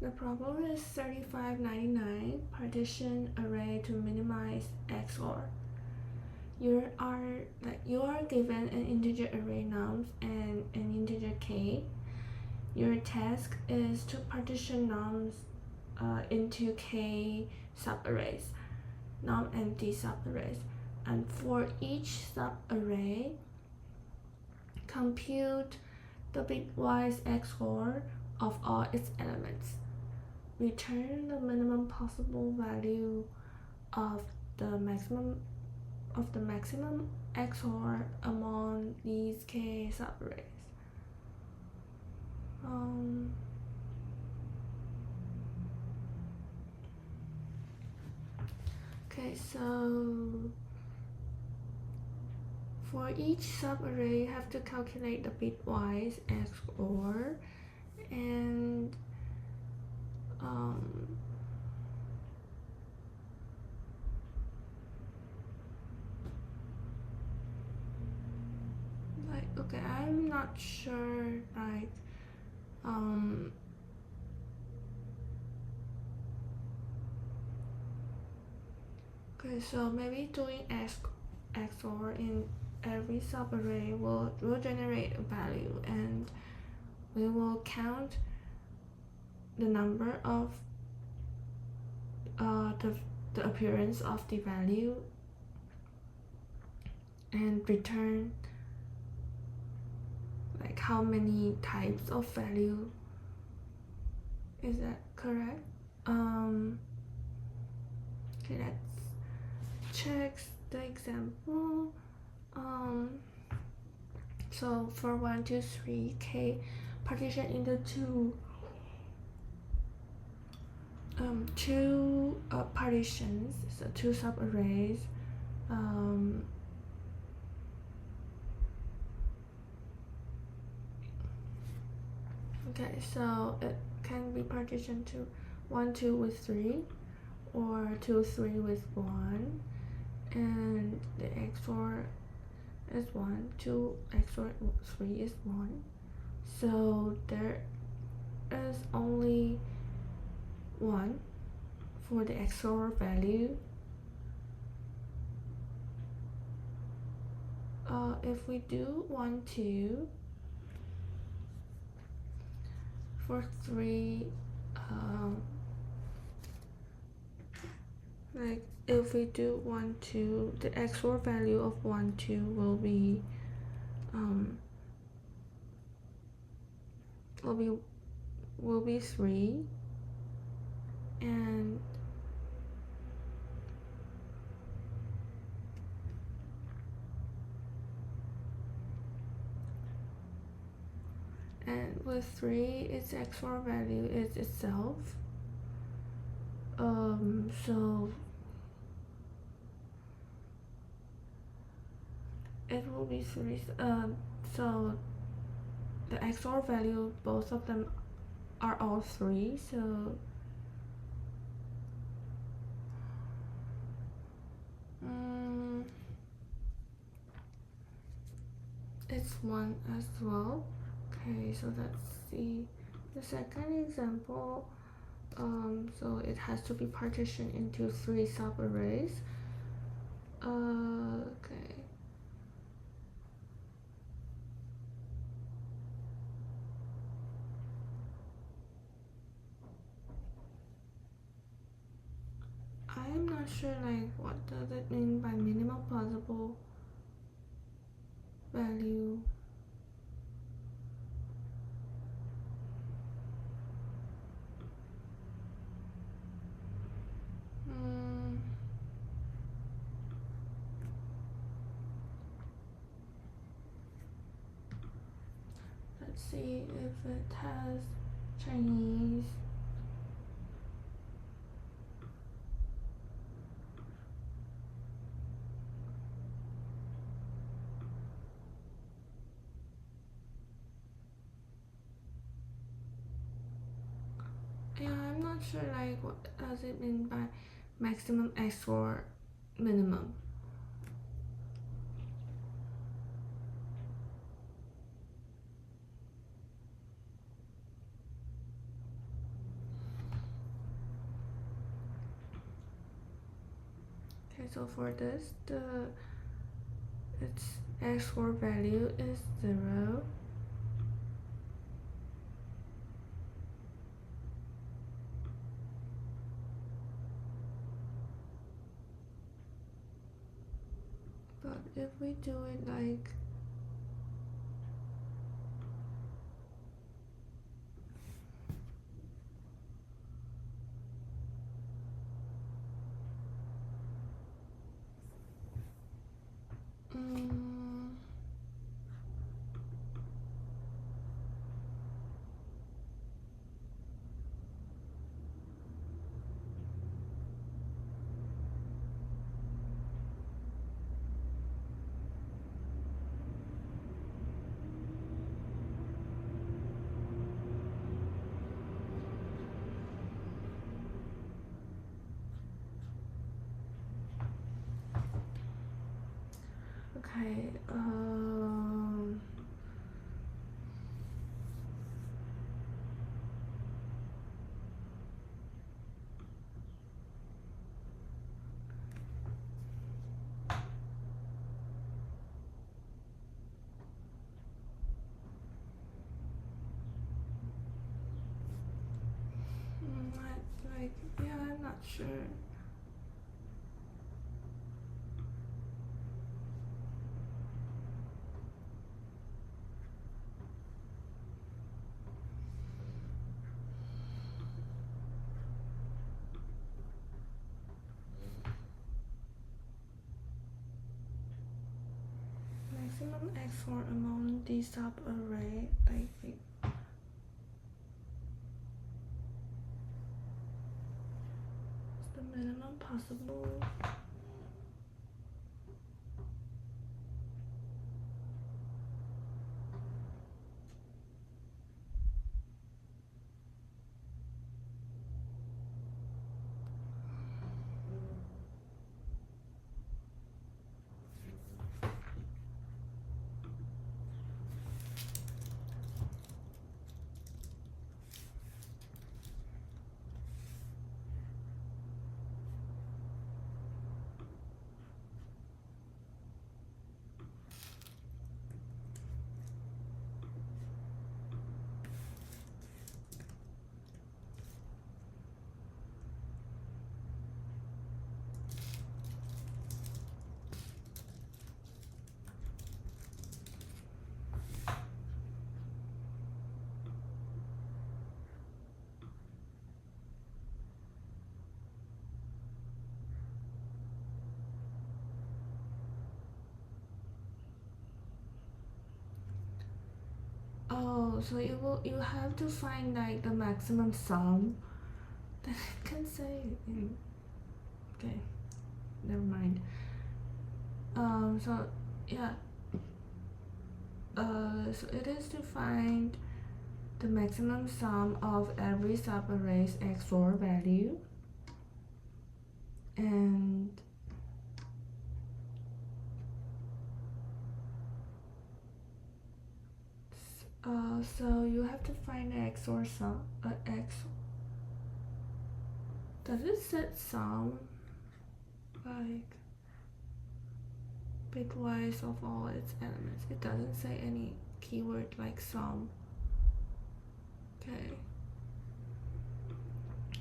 The problem is 3599 partition array to minimize XOR. You are given an integer array nums and an integer k. Your task is to partition nums into k subarrays, num empty subarrays, and for each subarray, compute the bitwise XOR of all its elements. Return the minimum possible value of the maximum XOR among these k subarrays. Okay, so for each subarray, you have to calculate the bitwise XOR, and okay, I'm not sure, okay, so maybe doing XOR in every subarray will generate a value, and we will count the number of the appearance of the value and return how many types of value. Is that correct? Okay, let's check the example. So for 1, 2, 3, k partition into two partitions, so two subarrays. Okay, so it can be partitioned to 1, 2 with 3, or 2, 3 with 1, and the XOR is 1, 2 XOR 3 is 1. So there is only 1 for the XOR value. If we do 1, 2 for 3, if we do 1, 2, the XOR value of 1, 2 will be 3, and with 3, its XOR value is itself. So it will be 3. So the XOR value, both of them are all 3. So it's 1 as well. Okay, so let's see the second example. So it has to be partitioned into 3 subarrays. Okay. I'm not sure what does it mean by minimum possible value. Let's see if it has Chinese. Yeah, I'm not sure what does it mean by maximum XOR minimum. Okay, so for this, its XOR value is 0. But if we do it like okay, I'm not sure. Maximum XOR among the subarray, like the minimum possible. Oh, so you have to find like the maximum sum. Then I can say okay, never mind. So yeah. So it is to find the maximum sum of every subarray's XOR value, and so you have to find the XOR sum. Does it set sum like bitwise of all its elements? It doesn't say any keyword like sum. Okay.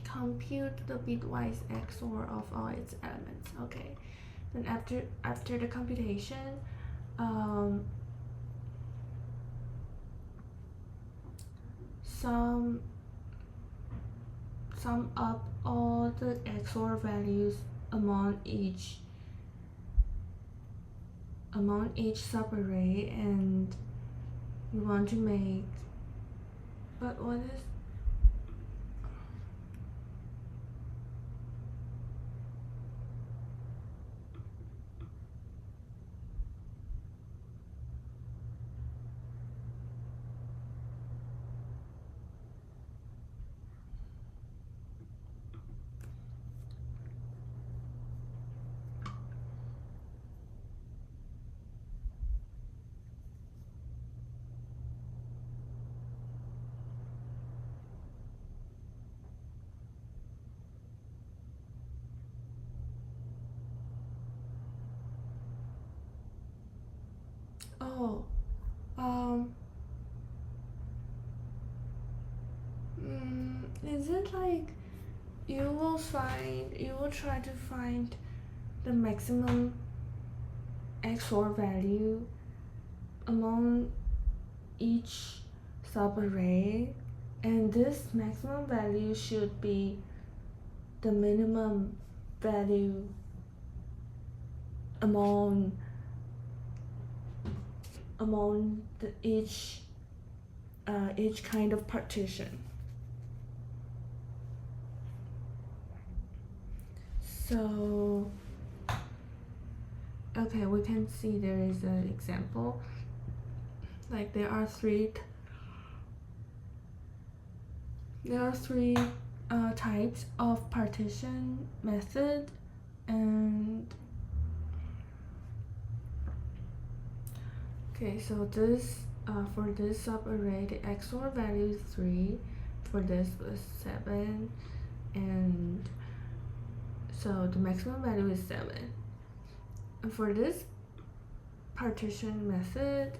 Compute the bitwise XOR of all its elements. Okay. Then after the computation, sum up all the XOR values among each subarray, and we want to make, but what is oh, is it like you will try to find the maximum XOR value among each subarray, and this maximum value should be the minimum value among each kind of partition. So, okay, we can see there is an example. Like there are three types of partition method, and okay, so this for this subarray the XOR value is 3, for this was 7, and so the maximum value is 7. And for this partition method,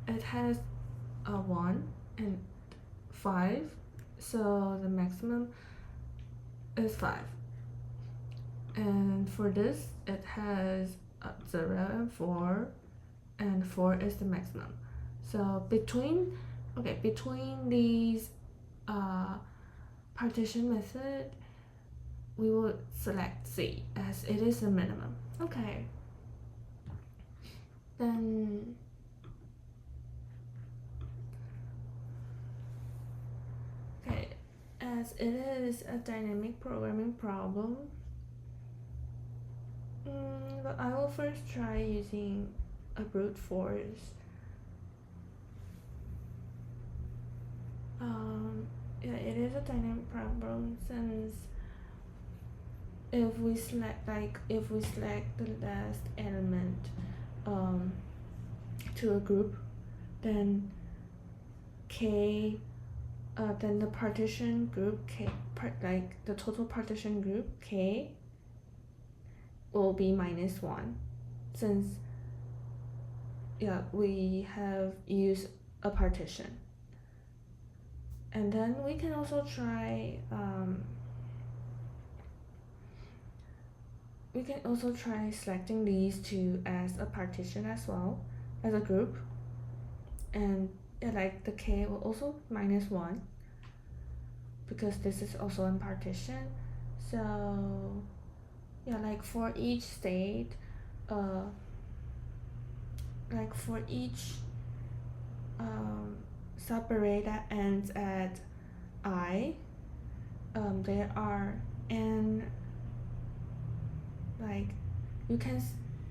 it has a 1 and 5, so the maximum is 5. And for this, it has 0 and 4, and 4 is the maximum. So between these partition method, we will select C as it is the minimum. Okay. Then as it is a dynamic programming problem, but I will first try using a brute force. Yeah, it is a dynamic problem since if we select the last element to a group, then then the partition group K, the total partition group K will be -1, since we have used a partition. And then we can also try selecting these two as a partition as well, as a group, and like the K will also -1 because this is also in partition. So like for each state, like for each subarray that ends at I, there are n, like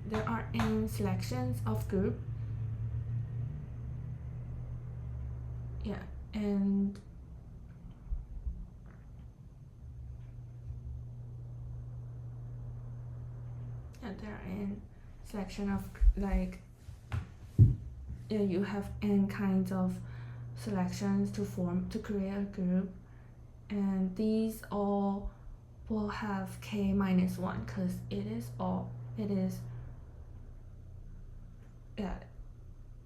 there are n selections of group. Yeah, and there are n selection of you have n kinds of selections to create a group, and these all will have K -1 because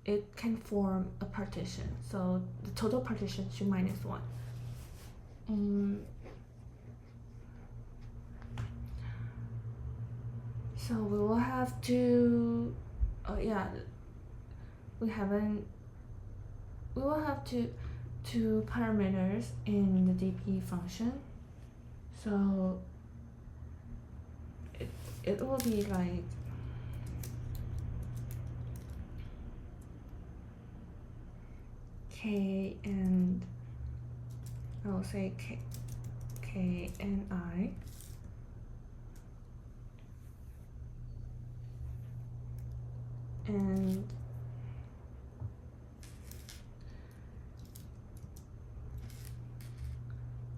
it can form a partition, so the total partition should -1. So we will have to we will have two parameters in the DP function, so it will be like K and I will say K and I, and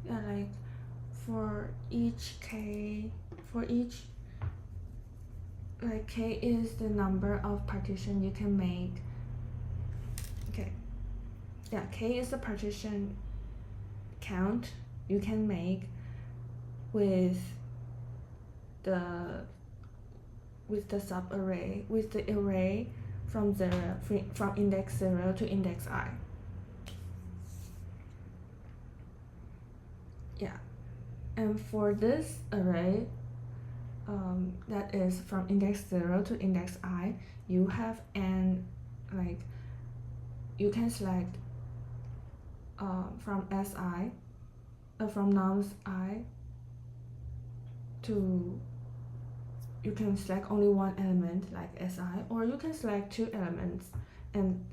like for each K, like K is the number of partition you can make. K is the partition count you can make with the array from index 0 to index I. Yeah, and for this array that is from index 0 to index I, you have an you can select from from nums I to, you can select only one element like Si, or you can select two elements, and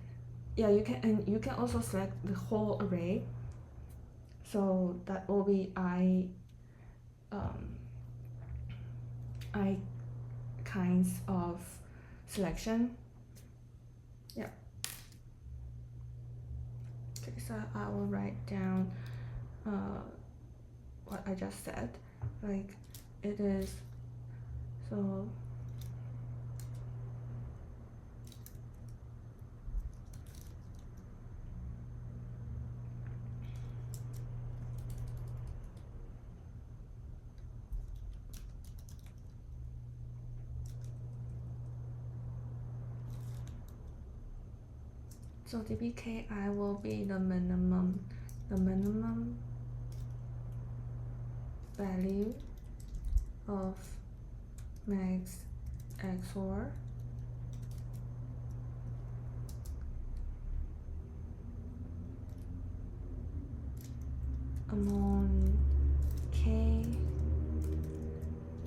yeah, you can also select the whole array. So that will be I kinds of selection. Yeah. Okay, so I will write down what I just said. Like it is, so dbki will be the minimum value of max XOR among k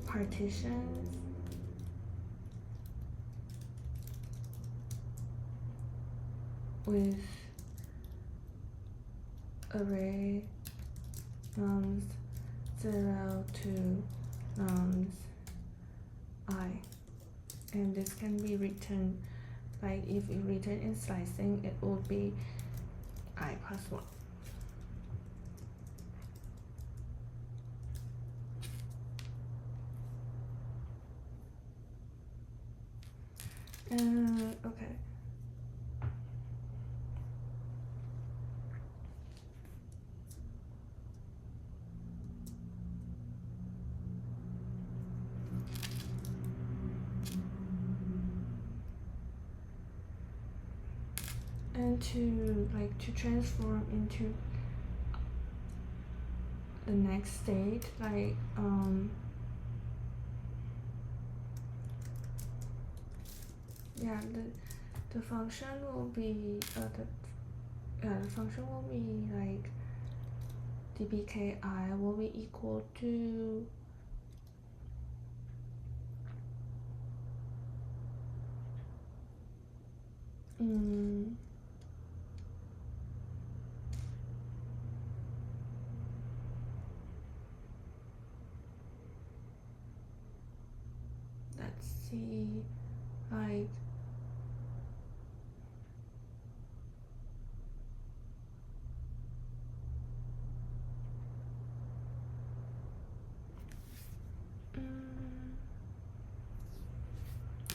partitions with array nums 0 to nums I, and this can be written like, if you return in slicing, it would be I plus 1. Okay. And to transform into the next state, yeah, the function will be the function will be like dbki will be equal to let's see, like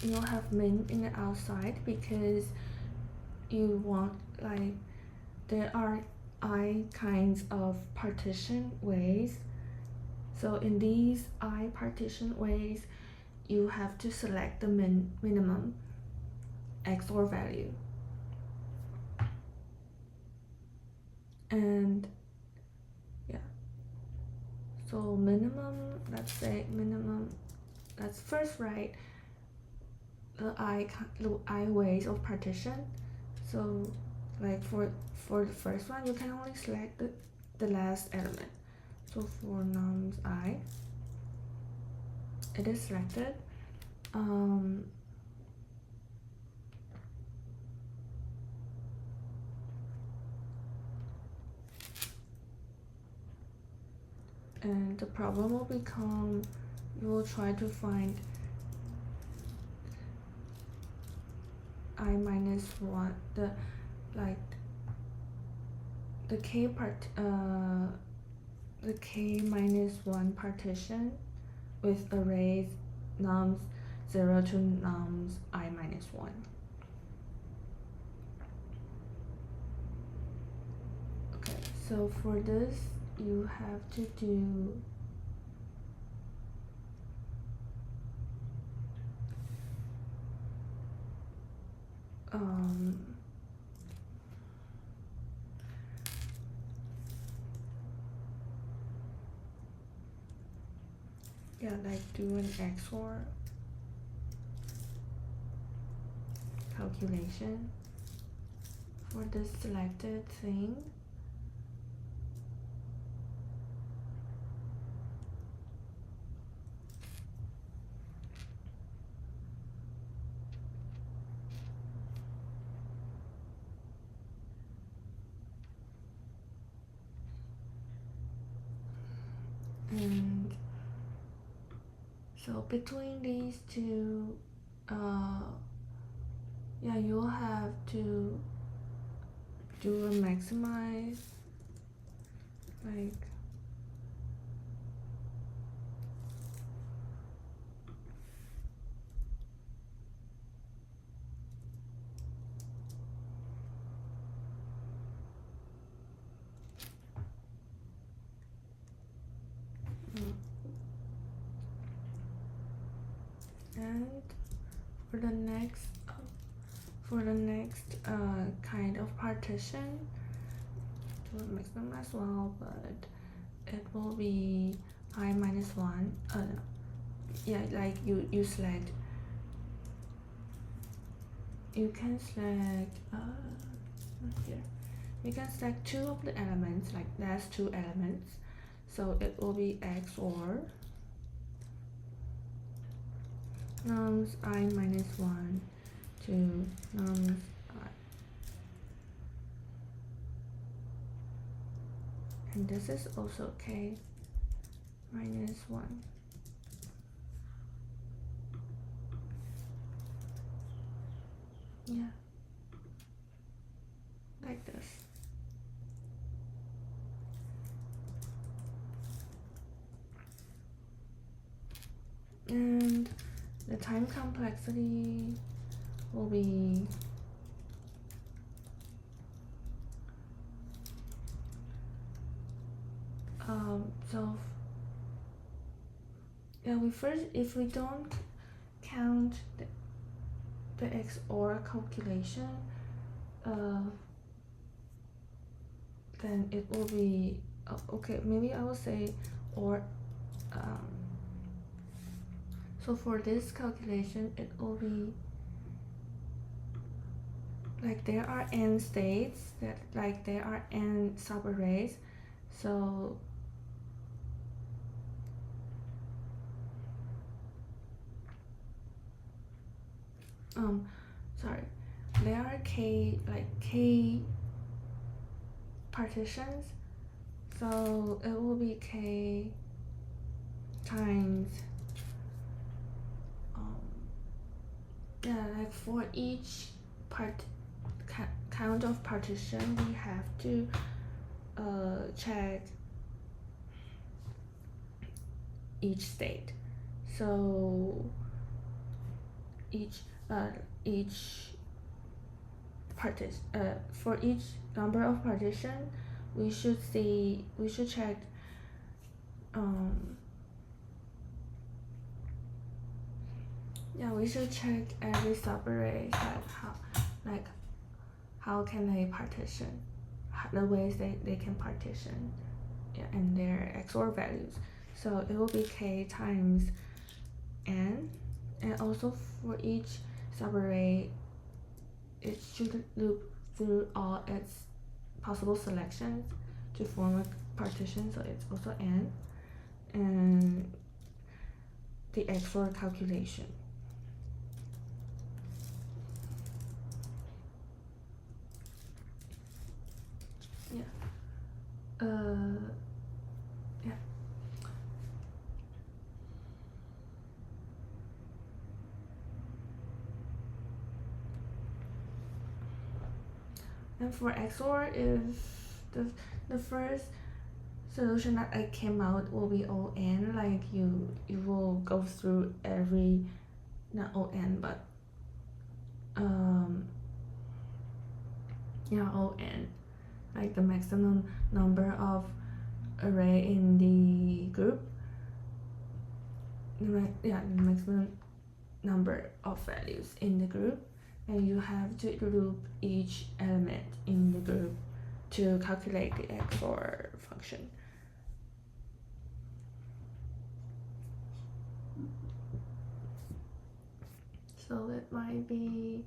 you'll have min in the outside because you want, like, there are I kinds of partition ways. So in these I partition ways, you have to select the minimum XOR value. And yeah, so minimum, let's say minimum, let's first write the I ways of partition. So like for the first one, you can only select the last element. So for nums I, it is selected. And the problem will become, you will try to find I minus 1, the k minus 1 partition with arrays nums 0 to nums I minus 1. Okay, so for this you have to do like do an XOR calculation for the selected thing. And so between these two, you'll have to do a maximize, like and for the next kind of partition, to mix them as well, but it will be I minus 1. Like you select, you can select here, you can select 2 of the elements, like that's 2 elements, so it will be XOR nums I minus 1 to nums I, and this is also K minus 1. Like this. And the time complexity will be if we don't count the XOR calculation, then it will be okay, maybe I will say or so for this calculation it will be like there are n states, that like there are n subarrays, so there are k partitions, so it will be k times like for each count of partition we have to check each state, so for each number of partition we should check we should check every subarray, like how can they partition, the ways they can partition, and their XOR values. So it will be k times n, and also for each subarray it should loop through all its possible selections to form a partition, so it's also n, and the XOR calculation. And for XOR, if the first solution that I came out will be ON, like you will go through every, not ON, but ON, like the maximum number of array in the group, the maximum number of values in the group, and you have to loop each element in the group to calculate the XOR function. So it might be,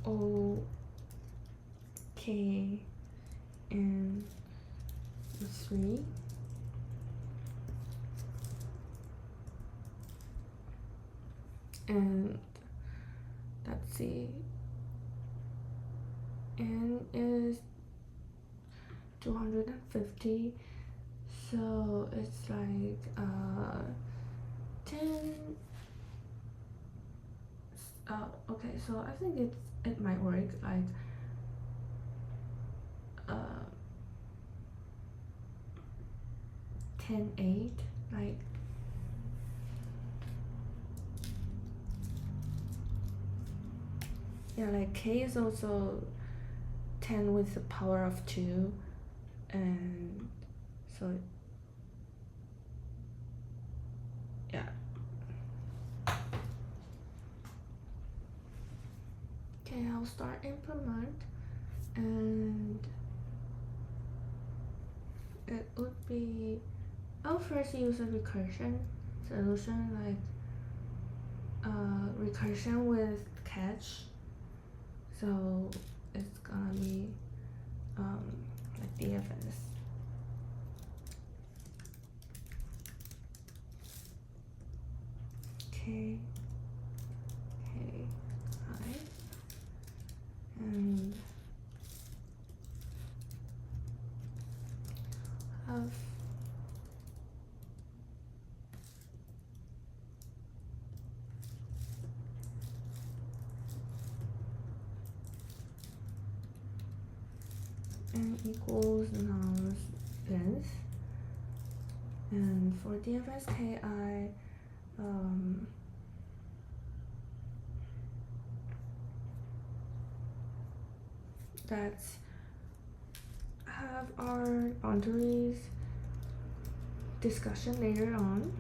O, K, and 3. And let's see, N is 250, so it's like 10. Okay, so I think it might work like 10, 8, like like K is also 10 with the power of 2, and so yeah. Okay, I'll start implement, and it would be, I'll first use a recursion solution, like recursion with catch. So it's gonna be like DFS. K, I, and have N equals nums length, and for DFS KI, let's have our boundaries discussion later on.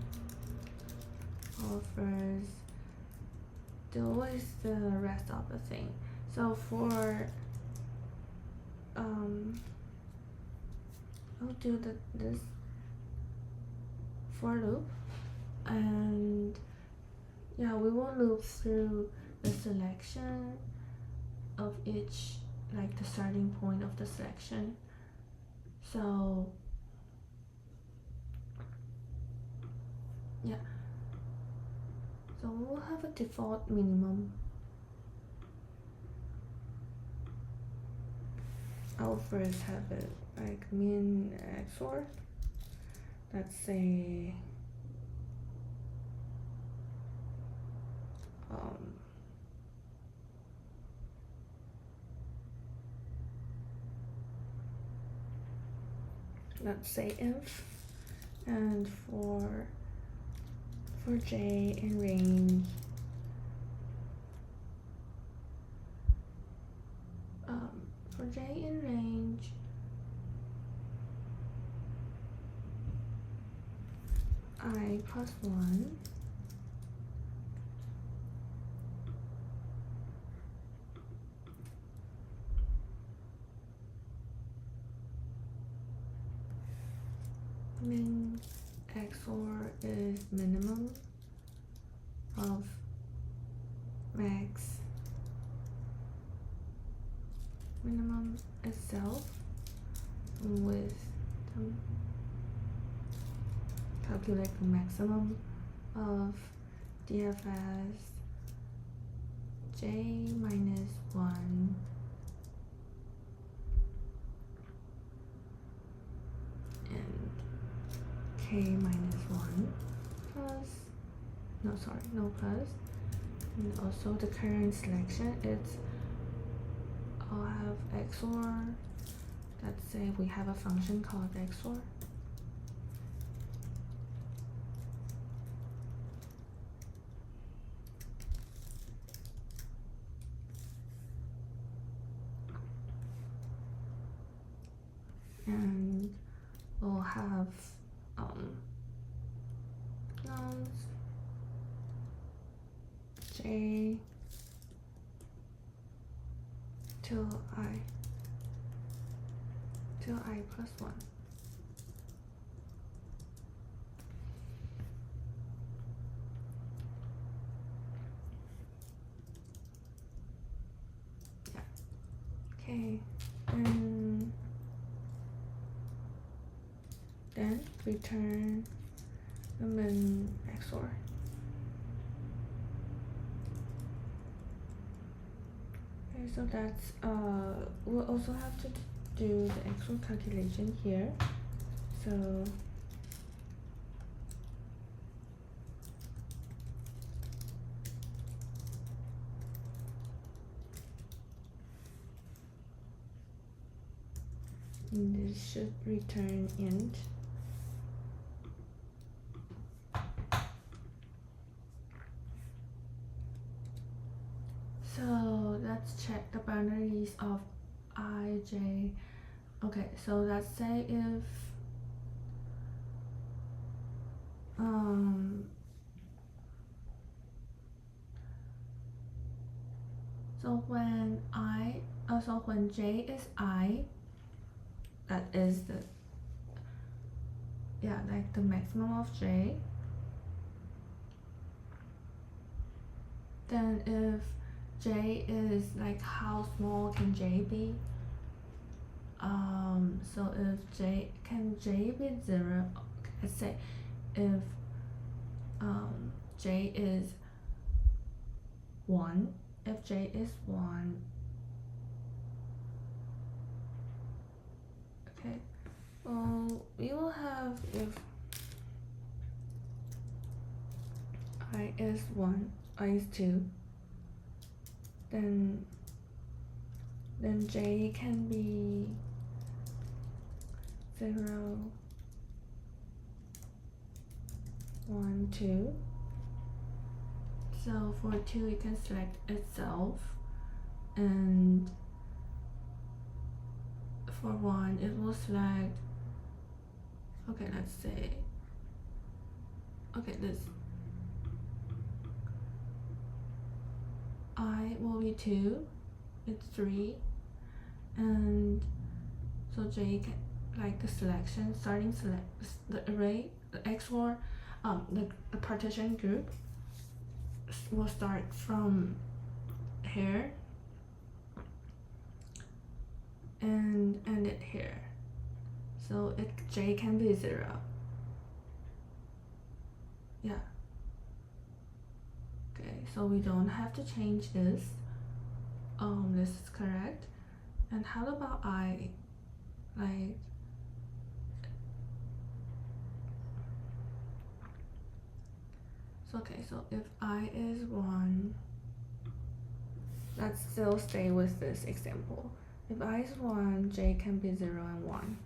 I'll first deal with the rest of the thing. So for I'll do this for loop, and yeah, we will loop through the selection of each, like the starting point of the selection. So yeah, so we'll have a default minimum. I'll first have it like min XOR. Let's say let's say if, and for J in range, I plus 1, min XOR is minimum of max minimum itself with calculate the maximum of DFS J minus 1 and K minus 1 plus, no plus, and also the current selection, it's, I'll have XOR, let's say we have a function called XOR. And we'll have nums k till I plus 1. Yeah. Okay. And then return the min XOR. Okay, so that's we'll also have to do the XOR calculation here. So this should return int. So let's check the boundaries of I, j. Okay, so let's say if so when j is I, that is the like the maximum of j. Then if j is like how small can j be? So if can j be 0? Let's say if j is 1, if j is 1, okay, well, we will have if I is 1, I is 2, then j can be 0, 1, 2. So for 2 it can select itself, and for 1 it will select, okay, let's say, okay, this I will be 2, it's 3, and so j can, like the selection, starting select the array, the XOR, the partition group will start from here and end it here. So j can be 0. Yeah. Okay, so we don't have to change this. This is correct. And how about I? Like, so okay, so if I is 1, let's still stay with this example. If I is 1, j can be 0 and 1.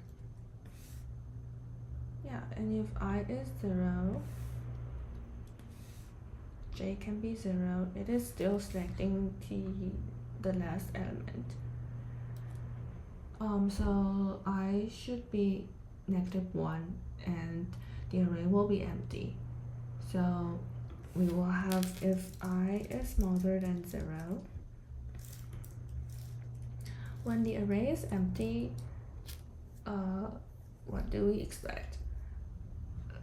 Yeah, and if I is 0, j can be 0. It is still selecting the last element. So I should be -1 and the array will be empty. So we will have if I is smaller than 0. When the array is empty, what do we expect?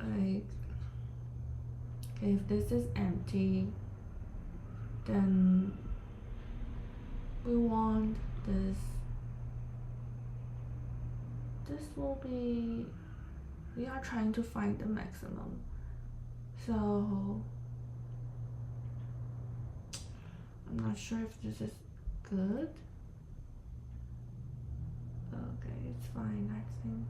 Like, if this is empty, then we want this will be, we are trying to find the maximum. So I'm not sure if this is good. Okay, it's fine, I think.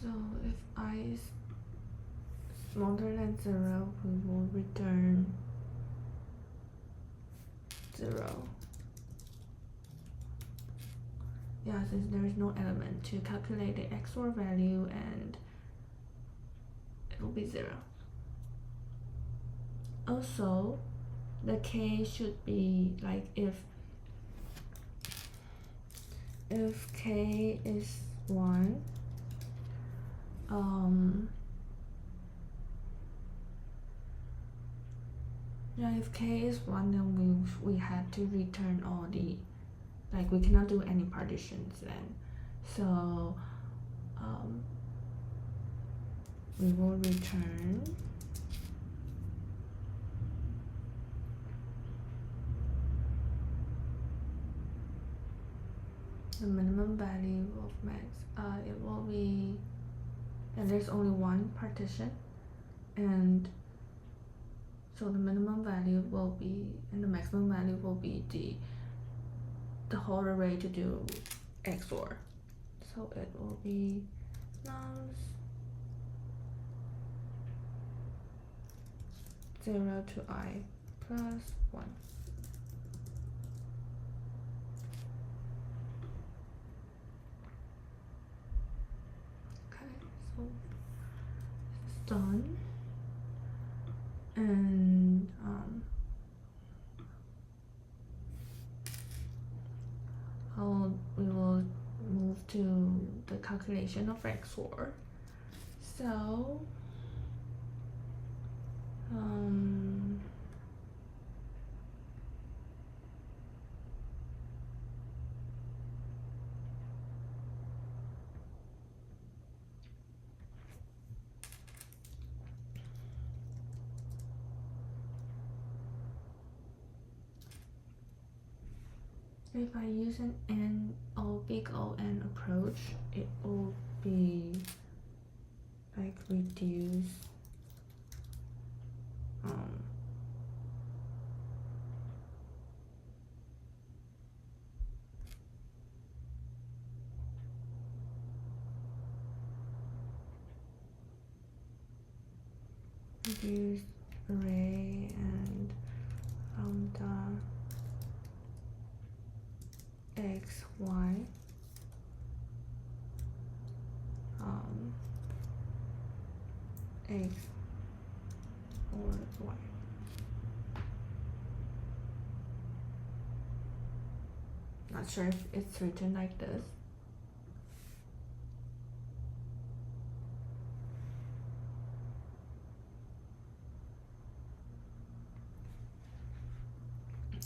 So if I is smaller than 0, we will return 0. Yeah, since there is no element to calculate the XOR value, and it will be 0. also the k should be like if k is 1, if k is 1, then we had to return all the, like we cannot do any partitions then. So we will return the minimum value of max. It will be, and there's only one partition, and so the minimum value will be, and the maximum value will be the whole array to do XOR. So it will be nums 0 to I plus 1. Okay, so it's done. And we will move to the calculation of XOR. So if I use an big O-N approach, it will be like reduce array and lambda x, y, x or y. Not sure if it's written like this.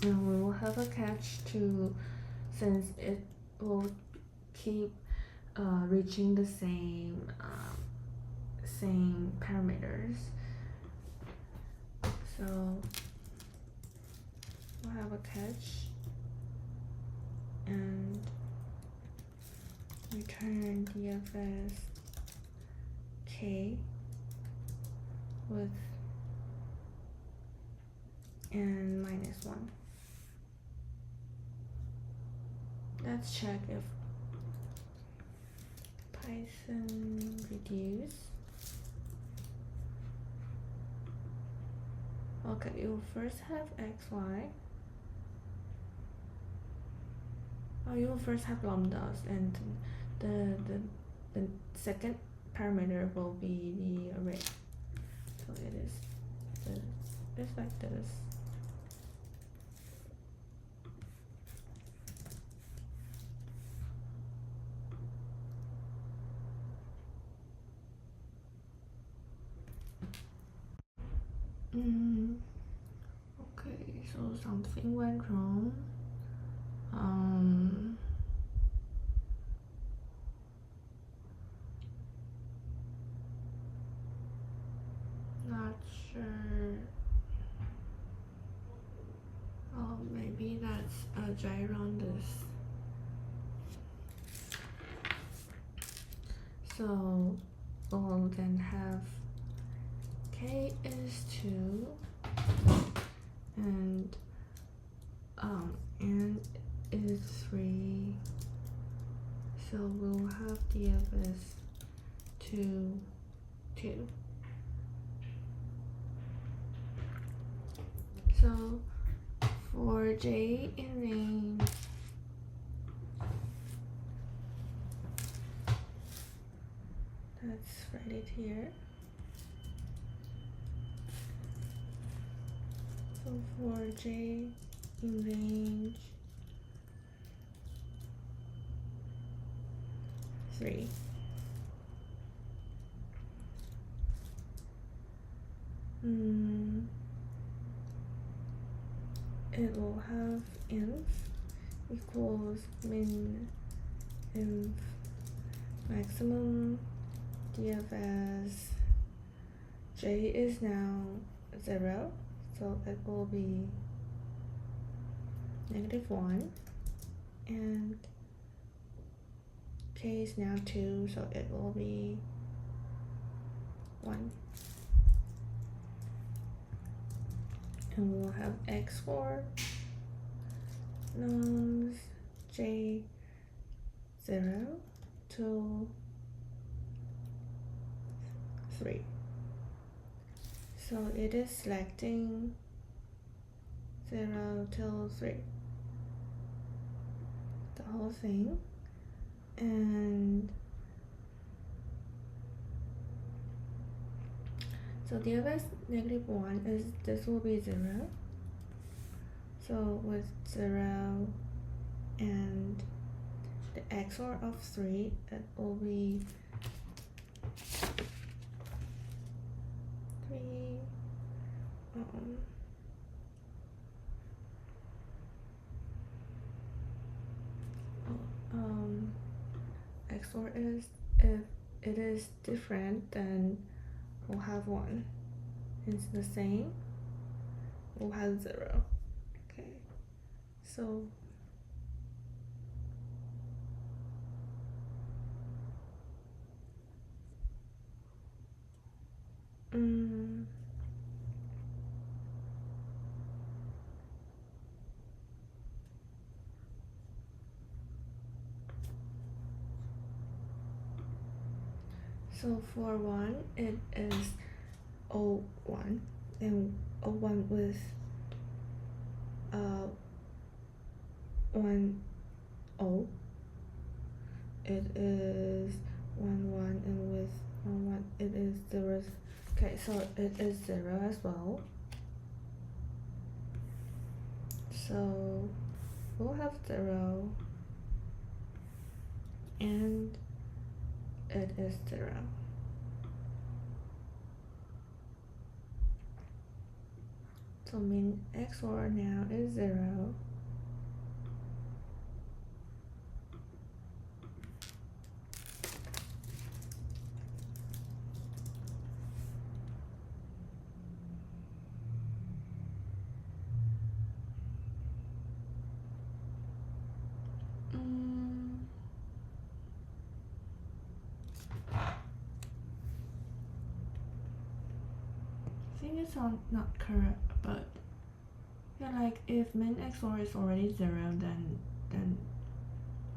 And we will have a catch to, since it will keep reaching the same parameters. So we'll have a catch and return DFS k with n minus 1. Let's check if Python reduce. Okay, you will first have xy. You will first have lambdas, and the second parameter will be the array. So it is it's like this. Okay, so something went wrong. Not sure. Oh, maybe that's a gyrandus. So we'll then have k is 2 and n is 3, so we'll have DFS 2. So for j in range, let's write it here. So for j in range 3, it will have inf equals min inf maximum df as j is now 0, so it will be -1, and k is now 2, so it will be 1. And we'll have XOR nums j 0 to 3. So it is selecting 0 till 3, the whole thing, and so df -1 is this will be 0. So with 0 and the XOR of 3, it will be 3. XOR is, if it is different, then we'll have 1. It's the same, we'll have 0. Okay, so so for 1, it is O1, and O1 with 1 O. It is 1 1, and with 1 1 it is 0. Okay, so it is 0 as well. So we'll have 0, and it is 0. So min XOR now is 0. I think it's not correct, but yeah, like if min XOR is already 0, then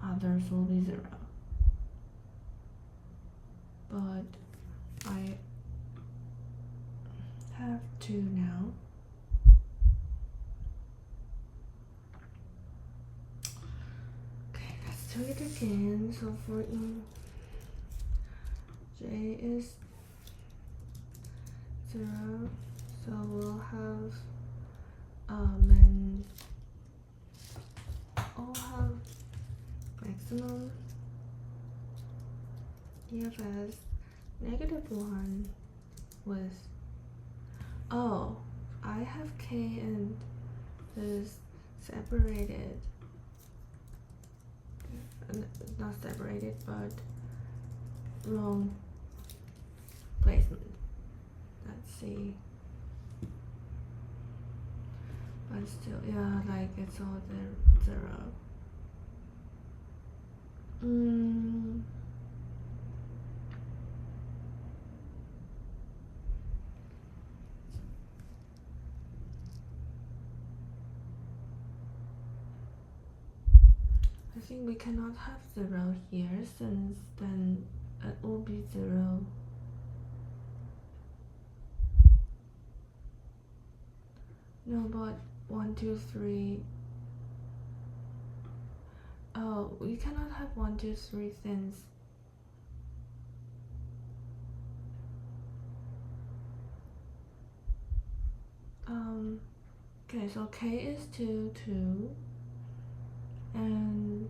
others will be 0. But I have 2 now. Okay, let's do it again. So for j is 0, so we'll have min, I'll have maximum dfs -1 with, oh, I have k and this separated, not separated, but wrong placement. Let's see. But still, yeah, like it's all 0. I think we cannot have 0 here, since then it will be 0. No, but 1 2 3. Oh, we cannot have 1 2 3 since Okay, so k is 2, 2, and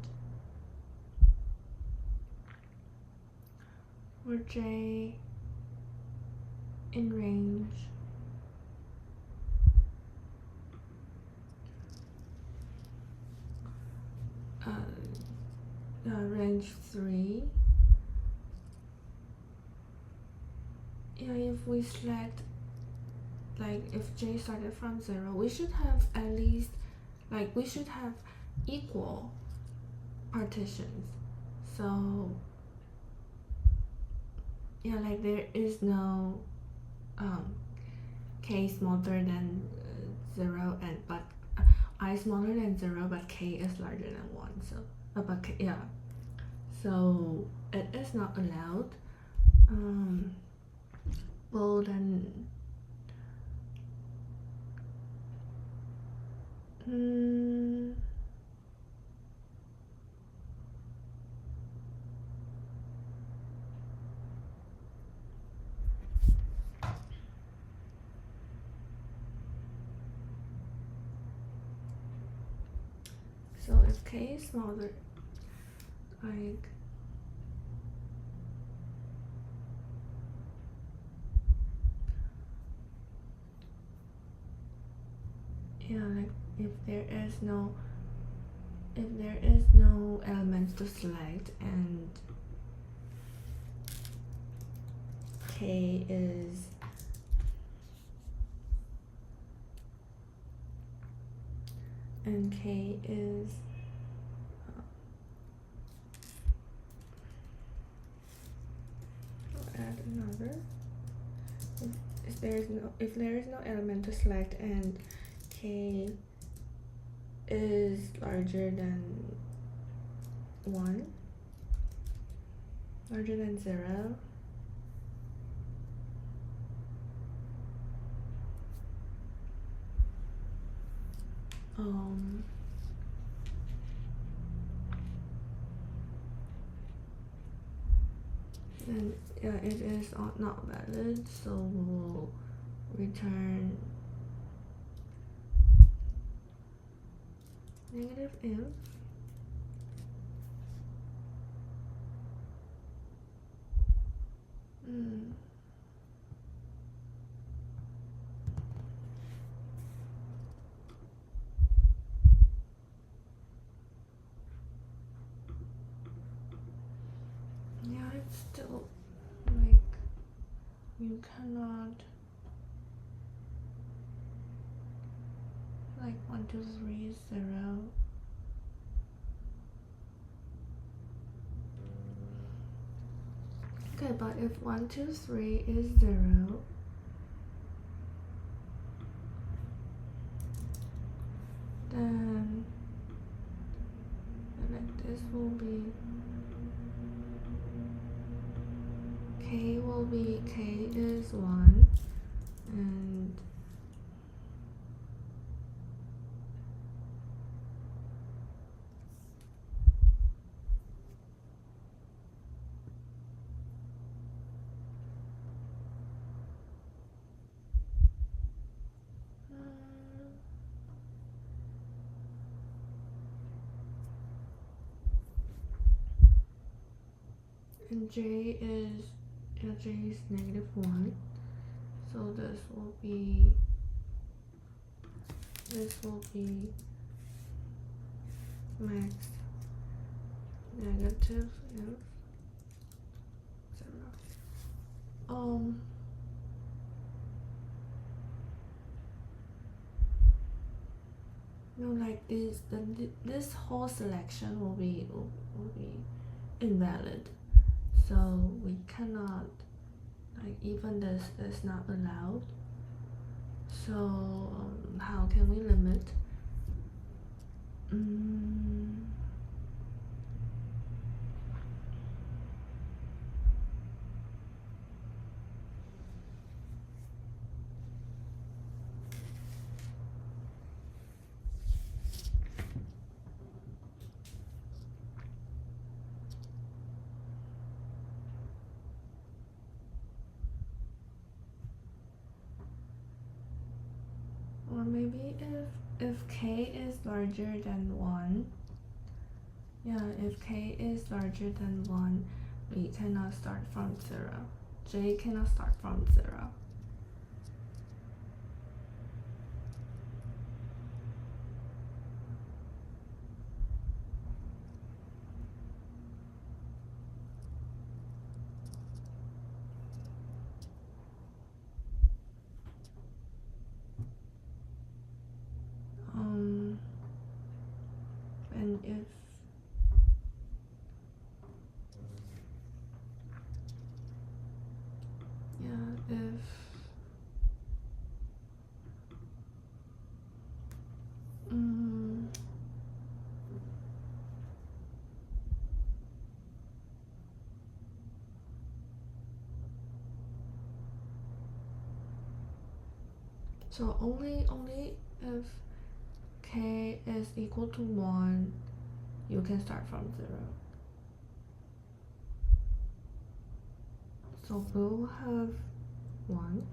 for j in range range 3. Yeah, if we select, like, if j started from 0, we should have at least, like, we should have equal partitions. So yeah, like, there is no k smaller than 0, and but I smaller than 0, but k is larger than 1. So but k, yeah, so it is not allowed. Well then, so if k is smaller, like, yeah, like, if there is no elements to select, and k is I'll add another. If there is no element to select, and k is larger than 1, larger than 0, then yeah, it is not valid, so we'll return negative if yeah, it's still, like, you cannot, like, 1, 2, 3 is 0. Okay, but if 1, 2, 3 is 0, then like this will be k is 1, and j is negative 1, so this will be max negative if 0. No, like, this whole selection will be invalid, so we cannot, like, even this is not allowed. So how can we limit? Or maybe maybe if k is larger than 1, yeah, if k is larger than 1, we cannot start from 0. J cannot start from 0. And if so only if k is equal to 1, you can start from 0. So we'll have 1.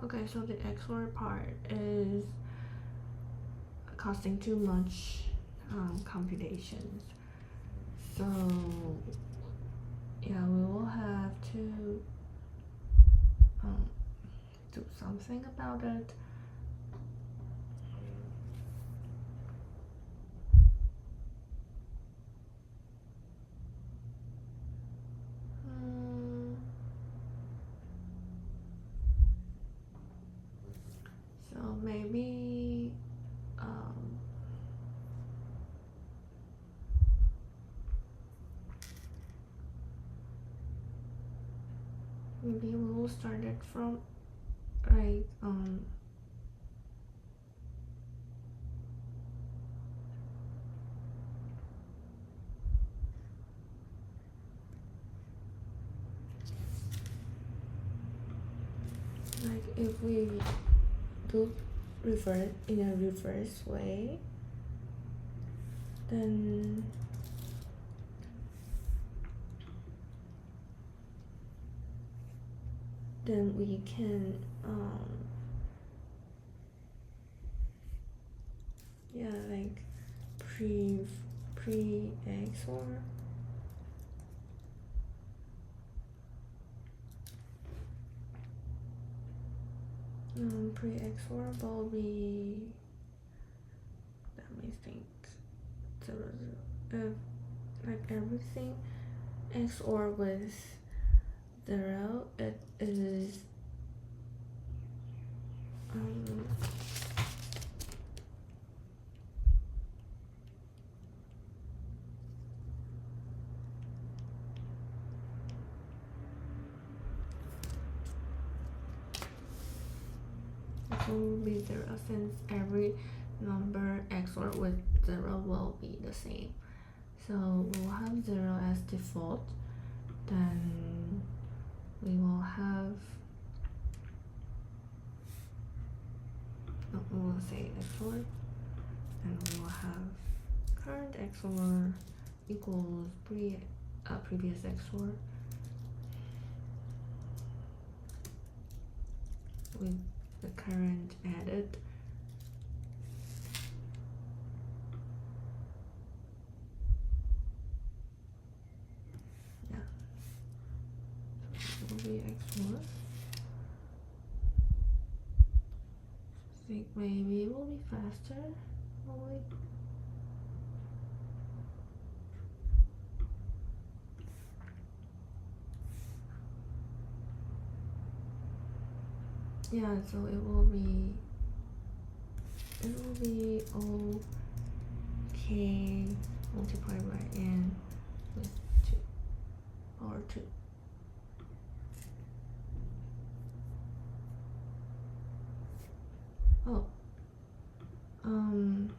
Okay, so the XOR part is costing too much computations. So yeah, we will have to do something about it. So maybe maybe we will start it from like if we do reverse in a reverse way, then we can yeah, like pre XOR. Pre XOR will be, let me think, 0, 0. Like everything XOR with 0, it is it will be 0 since every number XOR with 0 will be the same. So we'll have 0 as default, then we will have, we will say XOR, and we will have current XOR equals previous XOR with the current added. Yeah, so it will be XOR. think maybe it will be faster. Probably. Yeah, so it will be OK multiplied by n with 2 power 2. Oh, and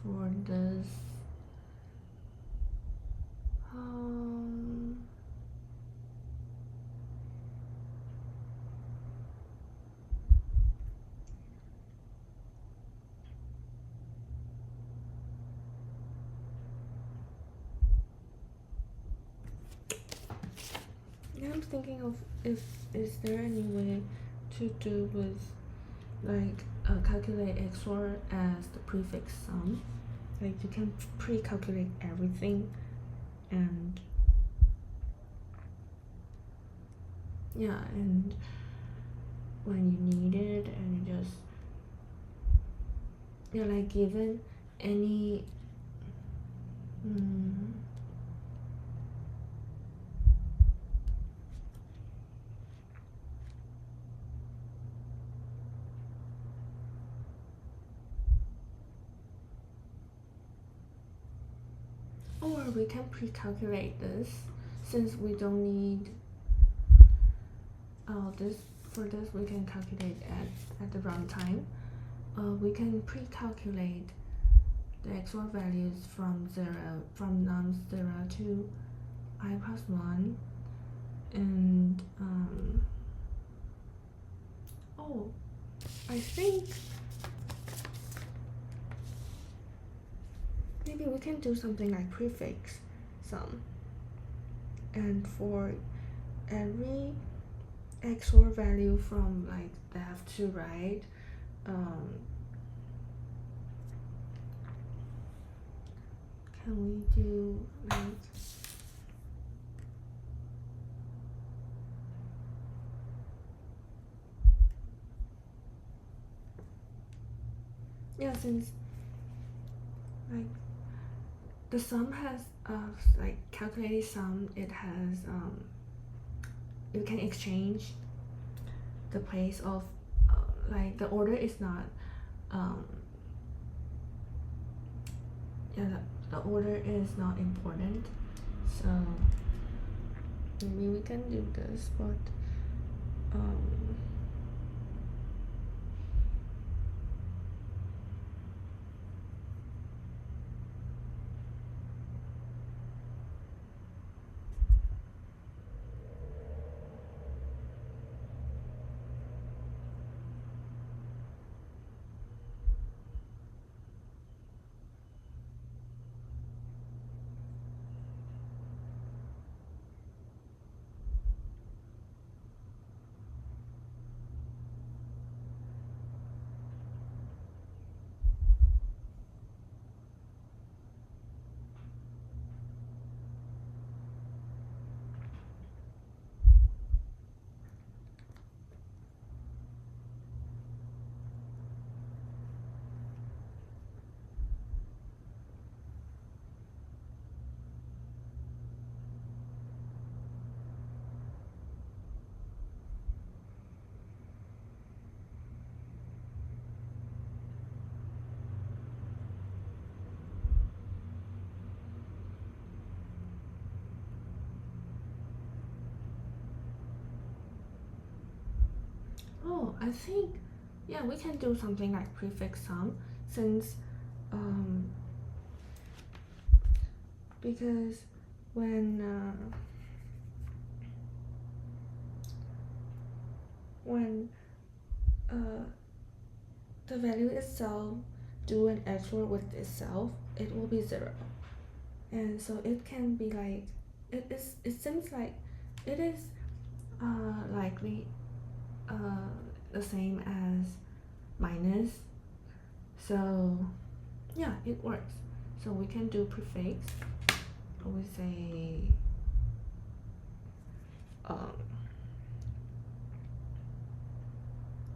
for this, yeah, I'm thinking of if is there any way to do with like calculate XOR as the prefix sum, like you can pre-calculate everything, and yeah, and when you need it, and you just like given any or we can pre-calculate this, since we don't need this. For this we can calculate at the runtime. We can pre-calculate the XOR values from non-zero to I+1, and I think maybe we can do something like prefix sum, and for every XOR value from like left to right, can we do like since like the sum has like calculated sum, it has you can exchange the place of like the order is not the order is not important, so maybe we can do this, but I think we can do something like prefix sum, since because when the value itself do an XOR with itself, it will be 0, and so it can be like it seems like it is likely the same as minus, so it works. So we can do prefix. We say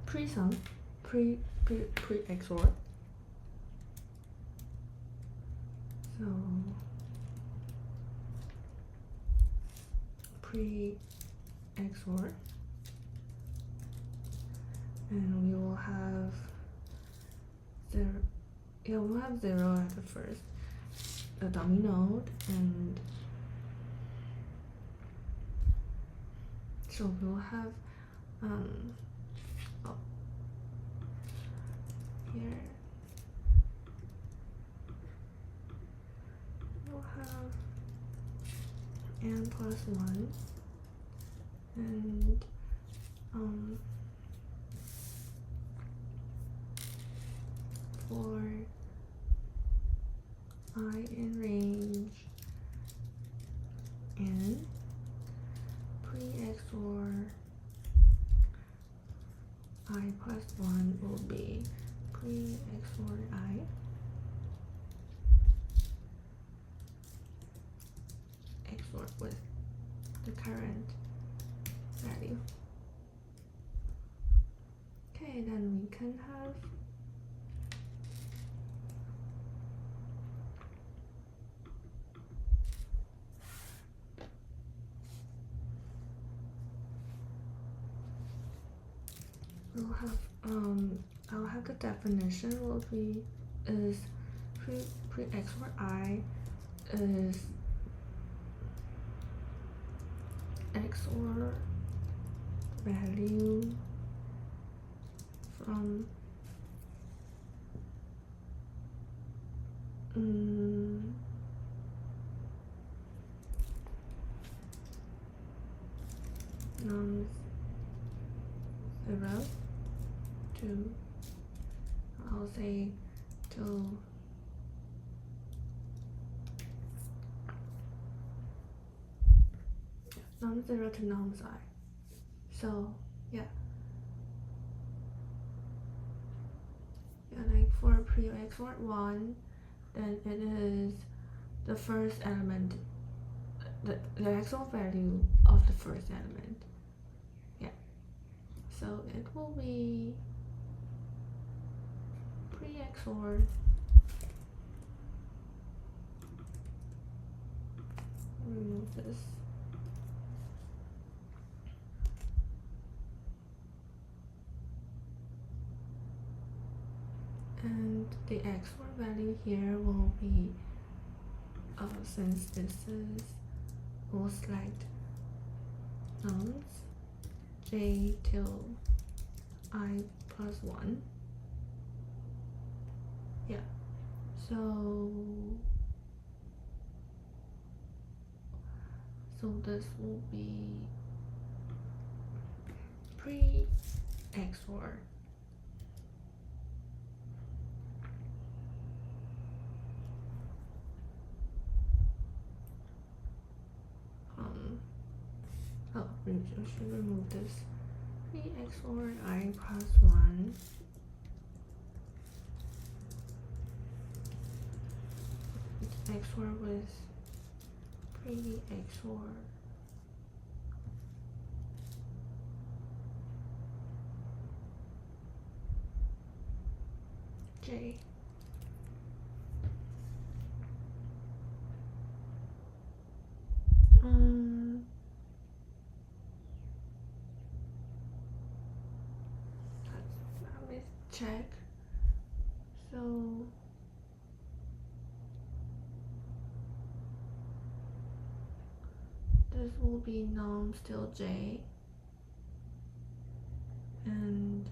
pre-sum, pre-XOR. So pre-XOR, and we will have zero. Yeah, we'll have 0 at the first, a dummy node, and so we'll have here we'll have n plus 1, and for I in range n, pre-XOR I plus 1 will be pre-XOR I, XOR with the current value. Okay, then we can have I'll have the definition will be is pre-XOR I is XOR value from non-zero to, I'll say, to non-zero to non-xi. So yeah, like for pre-XOR 1, then it is the first element, the XOR value of the first element. Yeah, so it will be pre-XOR remove this. And the XOR value here will be, since this is, we'll select nums j till I plus 1. Yeah, so this will be pre-XOR I should remove this. Pre-XOR I plus 1 XOR with pre-XOR J. Let me check. So this will be num still J, and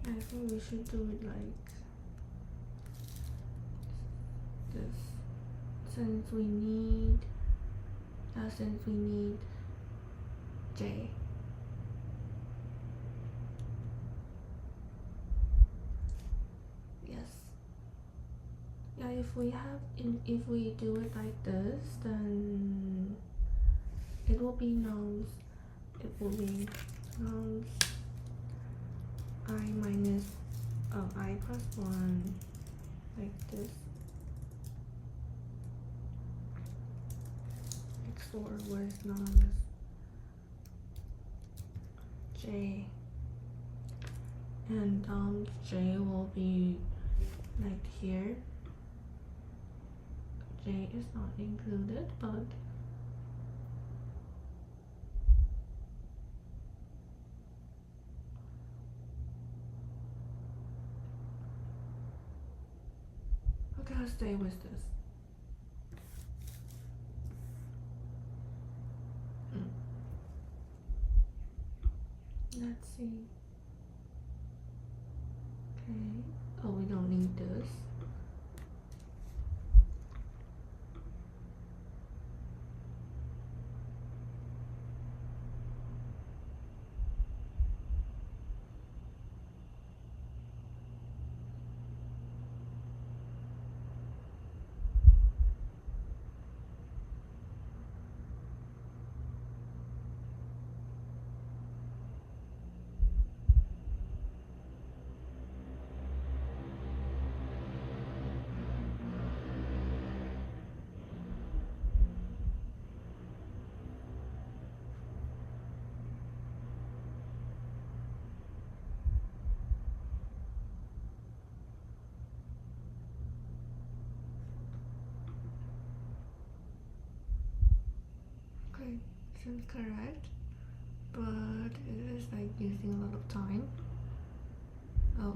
I think we should do it like this, since we need J. Yes. Yeah, if we do it like this, then it will be nouns. It will be nouns I minus I plus 1, like this. XOR with nouns J, and J will be like here. J is not included, but okay, I'll stay with this. Let's see. Okay. Oh, we don't need this. Okay, seems correct, but it is like using a lot of time. Oh.